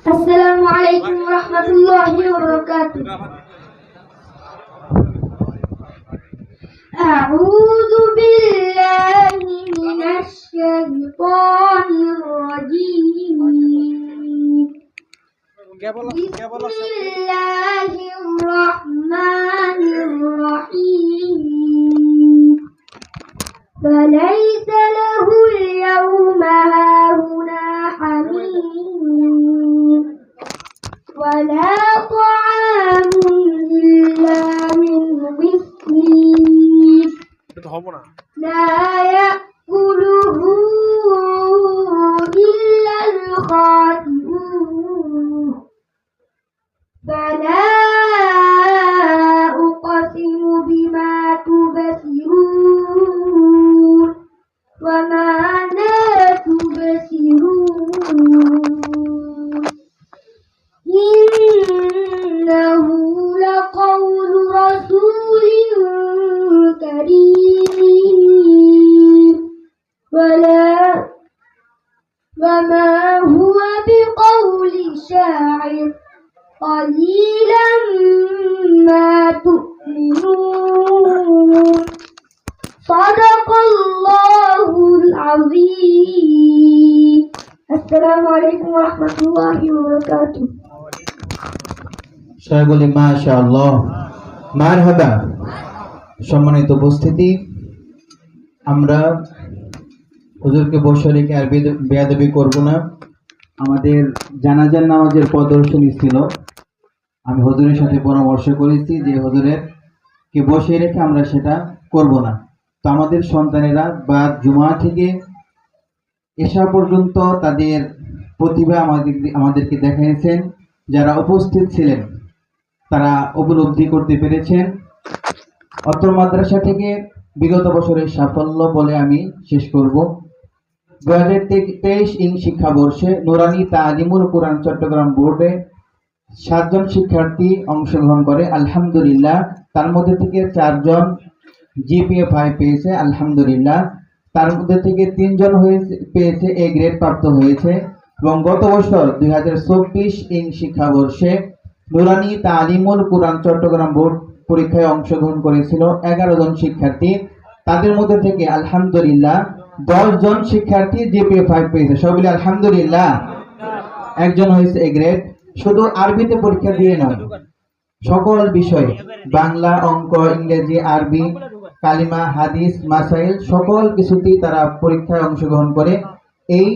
السلام عليكم ورحمة الله وبركاته. أعوذ بالله من الشيطان الرجيم. بسم الله الرحمن الرحيم. فليس له اليوم هاهنا حميم ولا طعام إلا من غسلين لا يأكله إلا الخاطئون. فلا أقسم بما تبصرون وما لا تبصرون إنه لقول رسول كريم وما هو بقول شاعر قليلا ما تؤمنون. صدق الله العظيم. السلام عليكم ورحمة الله وبركاته. সবাই বলি মাশাআল্লাহ, মারহাবা। সম্মানিত উপস্থিতি, আমরা হুজুরকে বসে রেখে আর বেয়াদবি করব না। আমাদের জানাজার নামাজের প্রদর্শনী ছিল। আমি হুজুরের সাথে পরামর্শ করেছি যে হুজুরের কে বসে রেখে আমরা সেটা করব না। তো আমাদের সন্তানেরা বা জুমা থেকে এসা পর্যন্ত তাদের প্রতিভা আমাদেরকে দেখিয়েছেন। যারা উপস্থিত ছিলেন তারা উপলব্ধি করতে পেরেছেন। অত্র মাদ্রাসা থেকে বিগত বছরের সাফল্য বলে আমি শেষ করব। 2023 শিক্ষাবর্ষে নুরানি তালিমুল কোরআন চট্টগ্রাম বোর্ডে 7 জন শিক্ষার্থী অংশগ্রহণ করে, আলহামদুলিল্লাহ। তার মধ্যে থেকে 4 জন জিপিএ 5 পেয়েছে, আলহামদুলিল্লাহ। তার মধ্যে থেকে 3 জন পেয়েছে এ গ্রেড প্রাপ্ত হয়েছে। এবং গত বছর 2024 শিক্ষাবর্ষে নুরানি তালিমুল কোরআন চট্টগ্রাম বোর্ড পরীক্ষায় অংশগ্রহণ করেছিল 11 জন শিক্ষার্থী। তাদের মধ্যে থেকে আলহামদুলিল্লাহ 10 জন শিক্ষার্থী জিপিএ 5 পেয়েছে, সবাই আলহামদুলিল্লাহ। একজন হয়েছে এ গ্রেড। শুধু আরবিতে পরীক্ষা দিয়ে নয়, সকল বিষয়ে বাংলা, অঙ্ক, ইংরেজি, আরবি, কালিমা, হাদিস, মাসাইল সকল কিছুতেই তারা পরীক্ষায় অংশগ্রহণ করে এই